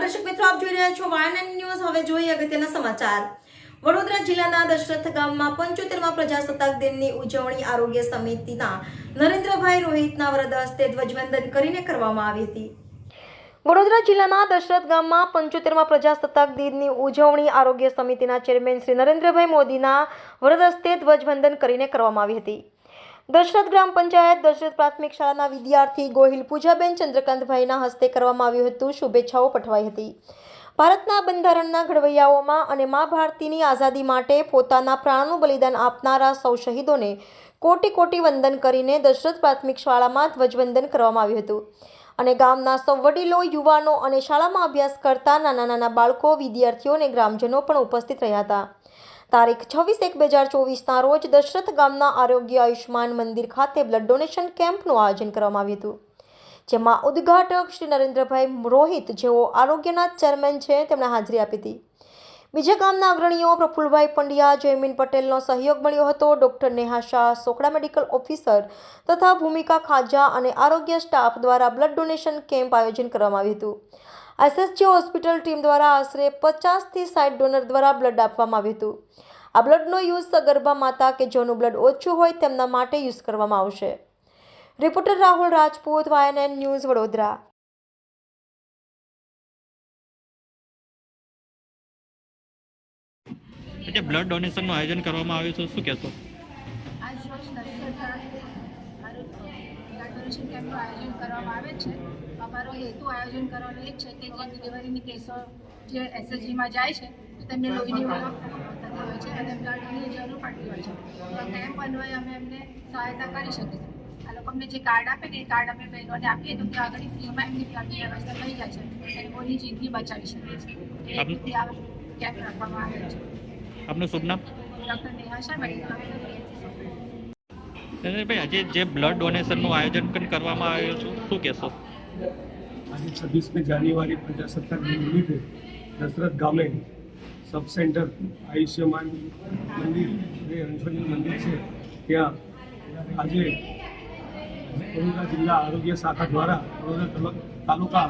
દર્શક મિત્રો, આપ જોઈ રહ્યા છો વાયન ન્યૂઝ। હવે જોઈએ અગત્યના સમાચાર। વડોદરા જિલ્લાના દશરથ ગામમાં 75મા પ્રજાસત્તાક દિનની ઉજવણી આરોગ્ય સમિતિના નરેન્દ્રભાઈ રોહિતના વરદ હસ્તે ધ્વજવંદન કરીને કરવામાં આવી હતી। વડોદરા જિલ્લાના દશરથ ગામમાં 75મા પ્રજાસત્તાક દિનની ઉજવણી આરોગ્ય સમિતિના ચેરમેન શ્રી નરેન્દ્રભાઈ મોદીના વરદ હસ્તે ધ્વજવંદન કરીને કરવામાં આવી હતી। દશરથ ગ્રામ પંચાયત દશરથ પ્રાથમિક શાળાના વિદ્યાર્થી ગોહિલ પૂજાબેન ચંદ્રકાંતભાઈના હસ્તે કરવામાં આવ્યું હતું। શુભેચ્છાઓ પઠવાઈ હતી। ભારતના બંધારણના ઘડવૈયાઓમાં અને મા ભારતીની આઝાદી માટે પોતાના પ્રાણનું બલિદાન આપનારા સૌ શહીદોને કોટી કોટી વંદન કરીને દશરથ પ્રાથમિક શાળામાં ધ્વજવંદન કરવામાં આવ્યું હતું અને ગામના સૌ વડીલો, યુવાનો અને શાળામાં અભ્યાસ કરતા નાના નાના બાળકો, વિદ્યાર્થીઓ અને ગ્રામજનો પણ ઉપસ્થિત રહ્યા હતા। તારીખ 26/1/2024ના રોજ દશરથ ગામના આરોગ્ય આયુષ્માન મંદિર ખાતે બ્લડ ડોનેશન કેમ્પનું આયોજન કરવામાં આવ્યું હતું, જેમાં ઉદ્ઘાટક શ્રી નરેન્દ્રભાઈ રોહિત, જેઓ આરોગ્યના ચેરમેન છે, તેમણે હાજરી આપી હતી। બીજા ગામના અગ્રણીઓ પ્રફુલભાઈ પંડ્યા, જયમીન પટેલનો સહયોગ મળ્યો હતો। Doctor Neha Shah, Sokda medical officer તથા ભૂમિકા ખાજા અને આરોગ્ય સ્ટાફ દ્વારા બ્લડ ડોનેશન કેમ્પ આયોજન કરવામાં આવ્યું હતું। એસએસજી હોસ્પિટલ ટીમ દ્વારા આશરે 50થી 60 ડોનર દ્વારા બ્લડ આપવામાં આવ્યું હતું। આ બ્લડનો યુઝ સગર્ભા માતા કે જેનું બ્લડ ઓછું હોય તેમના માટે યુઝ કરવામાં આવશે। Reporter Rahul Rajput, YNN news, Vadodara. Blood ડોનેશનનું આયોજન કરવામાં આવ્યું છે, શું કહેશો? આજ રોજ બ્લડ ડોનેશન કેમ્પનું આયોજન કરવામાં આવે છે। અમારો હેતુ આયોજન કરવાનો એ જ છે કે જે ડિલિવરીની કેસો જે એસએસજીમાં જાય છે તો તેમને લોહીની ઉણપ થતી હોય છે અને બ્લડની જરૂર પડતી હોય છે, તો કેમ્પ અન્વયે અમે એમને સહાયતા કરી શકીશું। આ લોકો અમને જે કાર્ડ આપે ને એ કાર્ડ અમે બહેનોને આપીએ તો ત્યાં આગળ ફ્રીમાં એમની બ્લડની વ્યવસ્થા થઈ જાય છે અને કોઈની જિંદગી બચાવી શકીએ છીએ। એ રીતે આ કેમ્પ રાખવામાં આવે છે। આપનું શુભ નામ? Doctor Neha Shah, medical officer. ભાઈ, આજે જે બ્લડ ડોનેશનનું આયોજન કરવામાં આવ્યું છે, શું કહેશો? આજે 26મી જાન્યુઆરી પ્રજાસત્તાક દિન નિમિત્તે દશરથ ગામે સબ સેન્ટર આયુષ્યમાન મંદિર જે હંસોજી મંદિર છે ત્યાં આજે વડોદરા જિલ્લા આરોગ્ય શાખા દ્વારા વડોદરા તાલુકા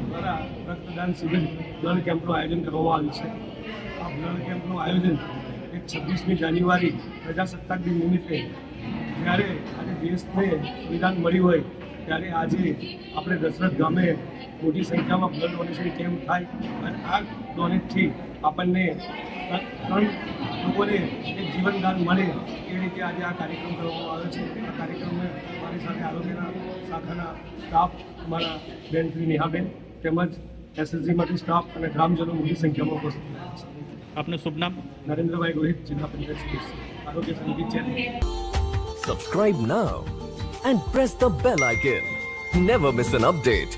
દ્વારા રક્તદાન શિબિર બ્લડ કેમ્પનું આયોજન કરવામાં આવ્યું છે। આ બ્લડ કેમ્પનું આયોજન 26મી જાન્યુઆરી પ્રજાસત્તાક દિન નિમિત્તે જ્યારે આજે દેશને સંવિધાન મળ્યું હોય ત્યારે આજે આપણે દશરથ ગામે મોટી સંખ્યામાં બ્લડ ડોનેશન કેમ્પ થાય અને આ ડોનેટથી આપણને 3 લોકોને એક જીવનદાન મળે એ રીતે આજે આ કાર્યક્રમ કરવામાં આવ્યો છે। આ કાર્યક્રમને મારી સાથે આરોગ્યના શાખાના સ્ટાફ, અમારા બેન શ્રી નેહાબેન તેમજ એસએસજીમાંથી સ્ટાફ અને ગ્રામજનો મોટી સંખ્યામાં ઉપસ્થિત રહ્યા છે। આપનું શુભ નામ? નરેન્દ્રભાઈ રોહિત, જિલ્લા પંચાયત સદસ્ય, આરોગ્ય સમિતિ chairman. Subscribe now and press the bell icon. Never miss an update.